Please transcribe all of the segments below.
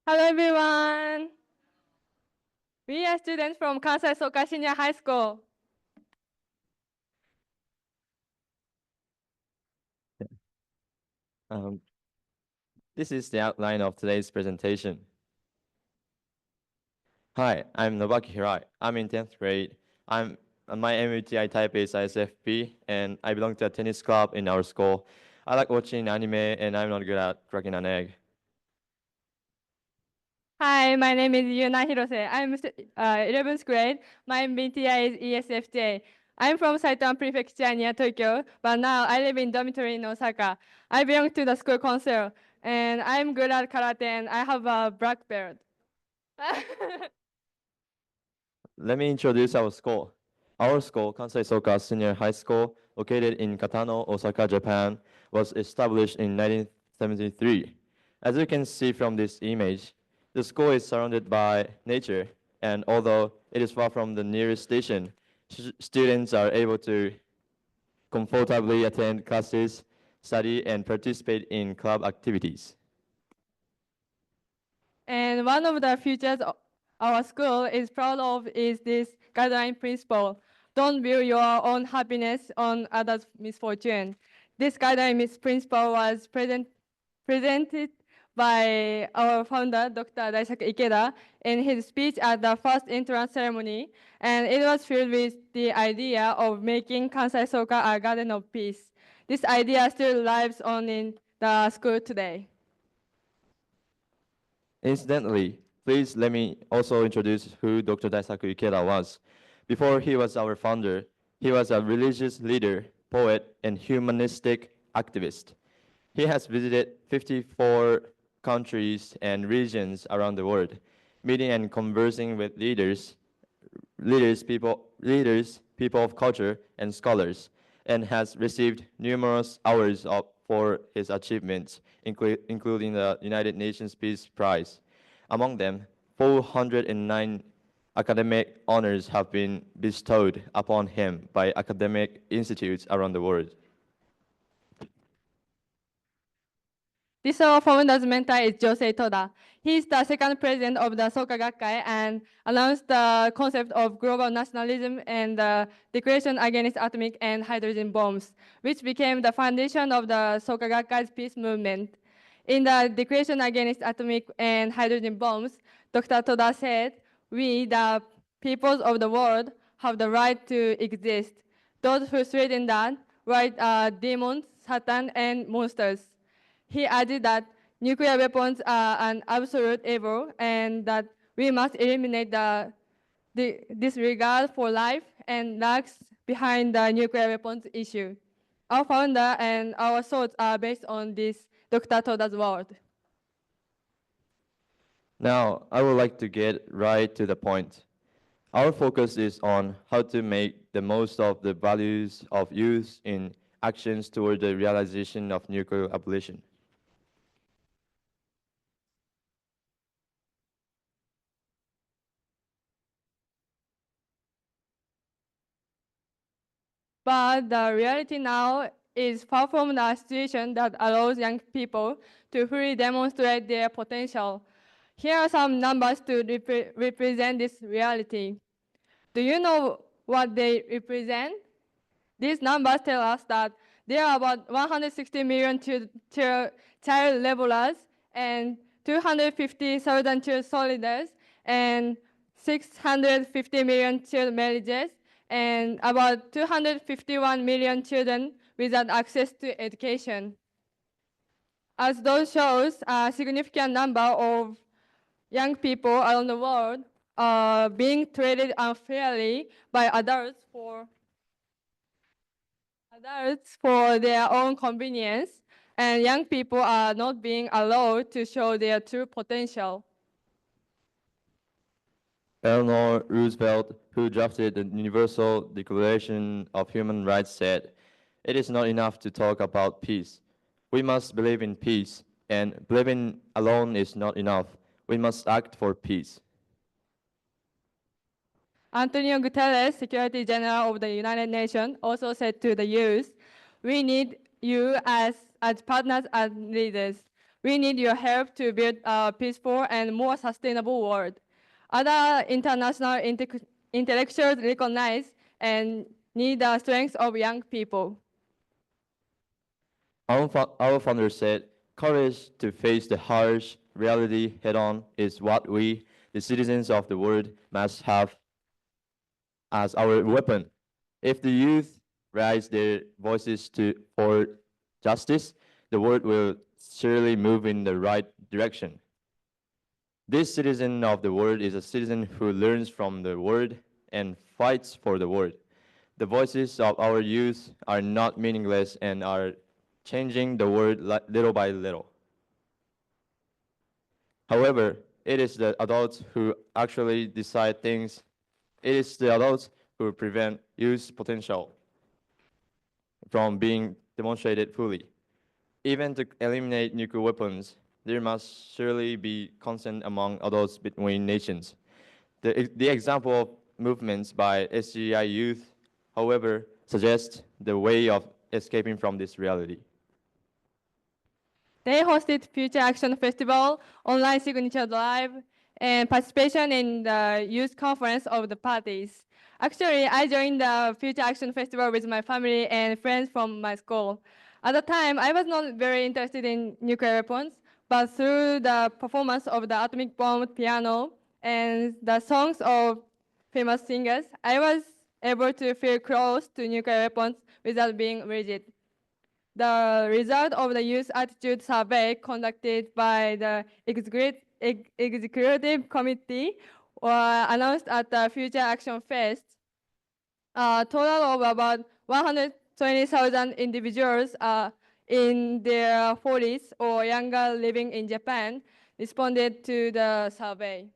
Hello everyone. We are students from Kansai Soka Senior High School. This is the outline of today's presentation. Hi, I'm Nobaki Hirai. I'm in 10th grade. My MBTI type is ISFP, and I belong to a tennis club in our school. I like watching anime, and I'm not good at cracking an egg. Hi, my name is Yuna Hirose. I'm 11th grade. My MBTI is ESFJ. I'm from Saitama Prefecture near Tokyo, but now I live in dormitory in Osaka. I belong to the school council, and I'm good at karate, and I have a black belt. Let me introduce our school. Our school, Kansai Soka Senior High School, located in Katano, Osaka, Japan, was established in 1973. As you can see from this image, the school is surrounded by nature, and although it is far from the nearest station, students are able to comfortably attend classes, study, and participate in club activities. And one of the features our school is proud of is this guideline principle. Don't build your own happiness on others' misfortune. This guideline principle was presented by our founder, Dr. Daisaku Ikeda, in his speech at the first entrance ceremony, and it was filled with the idea of making Kansai Soka a garden of peace. This idea still lives on in the school today. Incidentally, please let me also introduce who Dr. Daisaku Ikeda was. Before he was our founder, he was a religious leader, poet, and humanistic activist. He has visited 54 countries and regions around the world, meeting and conversing with people of culture, and scholars, and has received numerous awards for his achievements, including the United Nations Peace Prize. Among them, 409 academic honors have been bestowed upon him by academic institutes around the world. This founder's mentor is Josei Toda. He is the second president of the Soka Gakkai and announced the concept of global nationalism and the Declaration Against Atomic and Hydrogen Bombs, which became the foundation of the Soka Gakkai's peace movement. In the Declaration Against Atomic and Hydrogen Bombs, Dr. Toda said, "We, the peoples of the world, have the right to exist. Those who threaten that right are demons, Satan, and monsters." He added that nuclear weapons are an absolute evil and that we must eliminate the disregard for life and lacks behind the nuclear weapons issue. Our founder and our thoughts are based on this Dr. Toda's word. Now, I would like to get right to the point. Our focus is on how to make the most of the values of youth in actions toward the realization of nuclear abolition. But the reality now is far from the situation that allows young people to fully demonstrate their potential. Here are some numbers to represent this reality. Do you know what they represent? These numbers tell us that there are about 160 million child laborers and 250,000 child soldiers and 650 million child marriages and about 251 million children without access to education. As those shows, a significant number of young people around the world are being treated unfairly by adults for their own convenience, and young people are not being allowed to show their true potential. Eleanor Roosevelt, who drafted the Universal Declaration of Human Rights, said, "It is not enough to talk about peace. We must believe in peace, and believing alone is not enough. We must act for peace." Antonio Guterres, Secretary General of the United Nations, also said to the youth, "We need you as partners and leaders. We need your help to build a peaceful and more sustainable world. Other international intellectuals recognize and need the strength of young people. Our founder said, courage to face the harsh reality head-on is what we, the citizens of the world, must have as our weapon. If the youth raise their voices for justice, the world will surely move in the right direction. This citizen of the world is a citizen who learns from the world and fights for the world. The voices of our youth are not meaningless and are changing the world little by little. However, it is the adults who actually decide things. It is the adults who prevent youth potential from being demonstrated fully. Even to eliminate nuclear weapons, there must surely be consent among adults between nations. The example of movements by SGI youth, however, suggests the way of escaping from this reality. They hosted Future Action Festival, online signature drive, and participation in the youth conference of the parties. Actually, I joined the Future Action Festival with my family and friends from my school. At the time, I was not very interested in nuclear weapons, but through the performance of the atomic bomb piano and the songs of famous singers, I was able to feel close to nuclear weapons without being rigid. The result of the youth attitude survey conducted by the executive committee were announced at the Future Action Fest. A total of about 120,000 individuals in their 40s or younger living in Japan responded to the survey.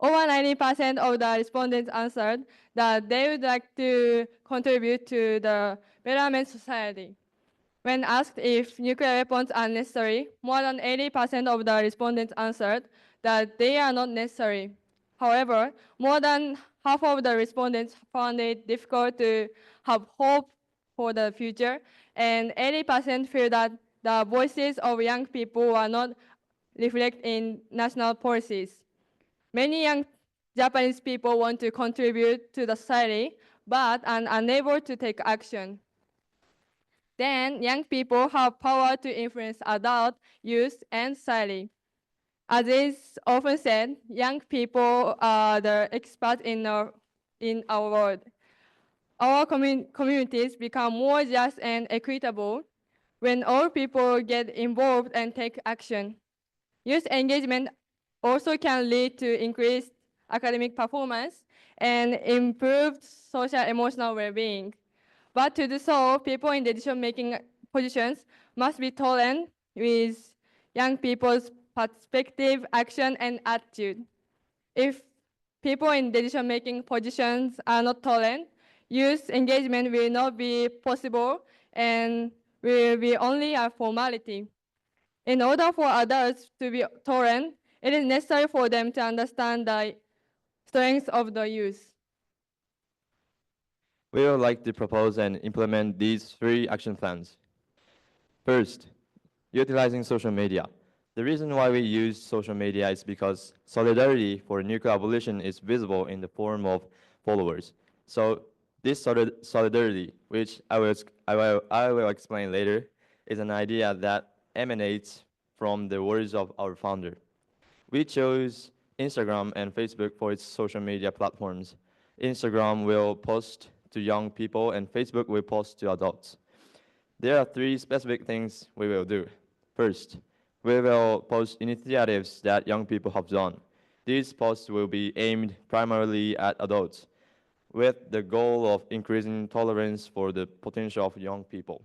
Over 90% of the respondents answered that they would like to contribute to the betterment society. When asked if nuclear weapons are necessary, more than 80% of the respondents answered that they are not necessary. However, more than half of the respondents found it difficult to have hope for the future, and 80% feel that the voices of young people are not reflected in national policies. Many young Japanese people want to contribute to the society, but are unable to take action. Then, young people have power to influence adult, youth, and society. As is often said, young people are the experts in our world. Our communities become more just and equitable when all people get involved and take action. Youth engagement also can lead to increased academic performance and improved social emotional well-being. But to do so, people in decision-making positions must be tolerant with young people's perspective, action, and attitude. If people in decision-making positions are not tolerant, youth engagement will not be possible and will be only a formality. In order for adults to be tolerant, it is necessary for them to understand the strengths of the youth. We would like to propose and implement these 3 action plans. First, utilizing social media. The reason why we use social media is because solidarity for nuclear abolition is visible in the form of followers. So this solidarity, which I will explain later, is an idea that emanates from the words of our founder. We chose Instagram and Facebook for its social media platforms. Instagram will post to young people and Facebook will post to adults. There are 3 specific things we will do. First, we will post initiatives that young people have done. These posts will be aimed primarily at adults, with the goal of increasing tolerance for the potential of young people.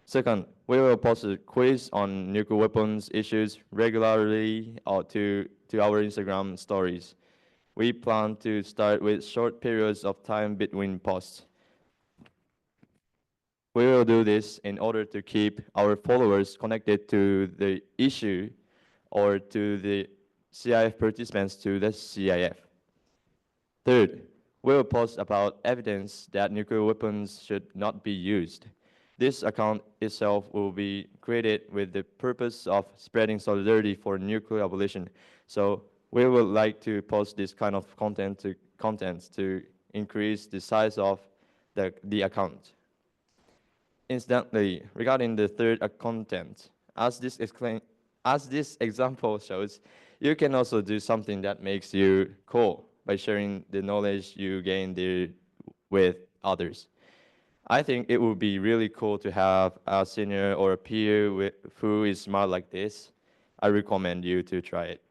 Second, we will post a quiz on nuclear weapons issues regularly to our Instagram stories. We plan to start with short periods of time between posts. We will do this in order to keep our followers connected to the issue or to the CIF participants to the CIF. Third, we will post about evidence that nuclear weapons should not be used. This account itself will be created with the purpose of spreading solidarity for nuclear abolition. So we would like to post this kind of content to increase the size of the account. Incidentally, regarding the third content, as this example shows, you can also do something that makes you cool by sharing the knowledge you gain there with others. I think it would be really cool to have a senior or a peer who is smart like this. I recommend you to try it.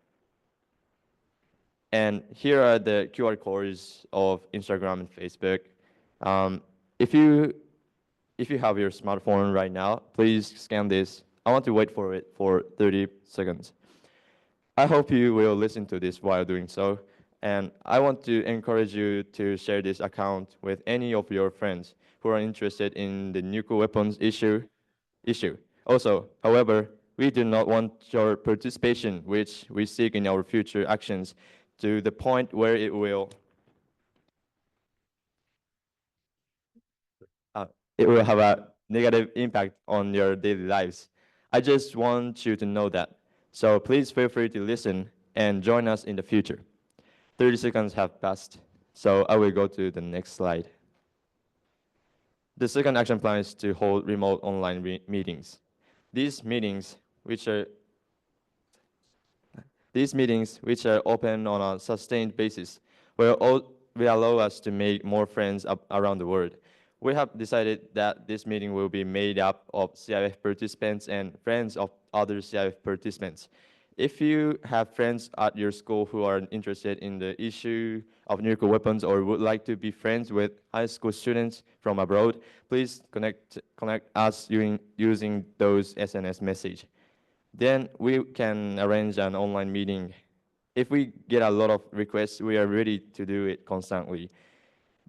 And here are the QR codes of Instagram and Facebook. If you have your smartphone right now, please scan this. I want to wait for it for 30 seconds. I hope you will listen to this while doing so. And I want to encourage you to share this account with any of your friends who are interested in the nuclear weapons issue. Also, however, we do not want your participation, which we seek in our future actions, to the point where it will have a negative impact on your daily lives. I just want you to know that. So please feel free to listen and join us in the future. 30 seconds have passed, so I will go to the next slide. The second action plan is to hold remote online meetings. These meetings, which are open on a sustained basis, will allow us to make more friends around the world. We have decided that this meeting will be made up of CIF participants and friends of other CIF participants. If you have friends at your school who are interested in the issue of nuclear weapons or would like to be friends with high school students from abroad, please connect us using those SNS message. Then we can arrange an online meeting. If we get a lot of requests, we are ready to do it constantly.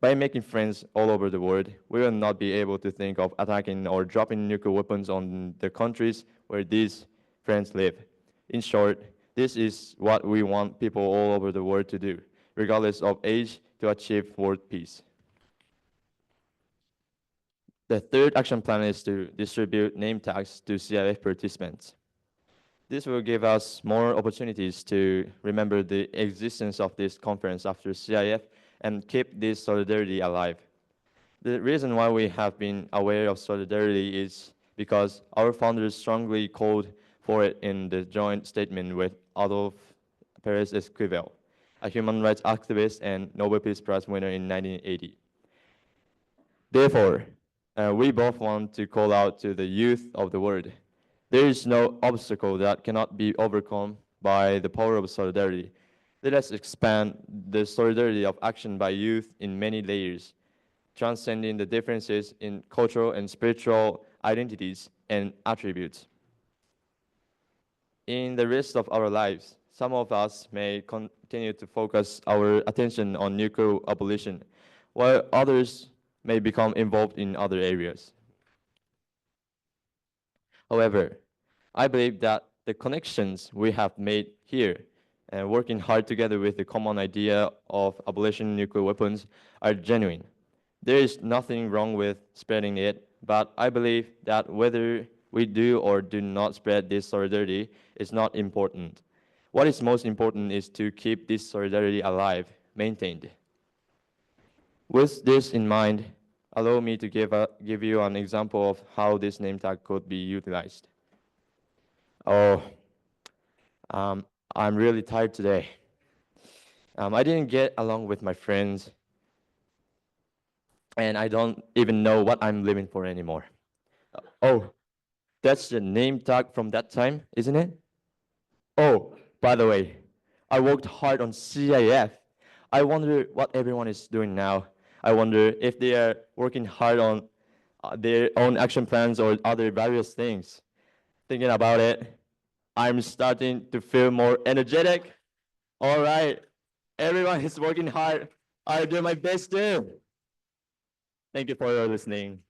By making friends all over the world, we will not be able to think of attacking or dropping nuclear weapons on the countries where these friends live. In short, this is what we want people all over the world to do, regardless of age, to achieve world peace. The third action plan is to distribute name tags to CIF participants. This will give us more opportunities to remember the existence of this conference after CIF and keep this solidarity alive. The reason why we have been aware of solidarity is because our founders strongly called for it in the joint statement with Adolf Perez Esquivel, a human rights activist and Nobel Peace Prize winner in 1980. Therefore, we both want to call out to the youth of the world. There is no obstacle that cannot be overcome by the power of solidarity. Let us expand the solidarity of action by youth in many layers, transcending the differences in cultural and spiritual identities and attributes. In the rest of our lives, some of us may continue to focus our attention on nuclear abolition, while others may become involved in other areas. However, I believe that the connections we have made here and working hard together with the common idea of abolishing nuclear weapons are genuine. There is nothing wrong with spreading it, but I believe that whether we do or do not spread this solidarity is not important. What is most important is to keep this solidarity alive, maintained. With this in mind, allow me to give you an example of how this name tag could be utilized. I'm really tired today. I didn't get along with my friends, and I don't even know what I'm living for anymore. Oh, that's the name tag from that time, isn't it? Oh, by the way, I worked hard on CIF. I wonder what everyone is doing now. I wonder if they are working hard on their own action plans or other various things. Thinking about it, I'm starting to feel more energetic. All right, everyone is working hard. I'll do my best too. Thank you for your listening.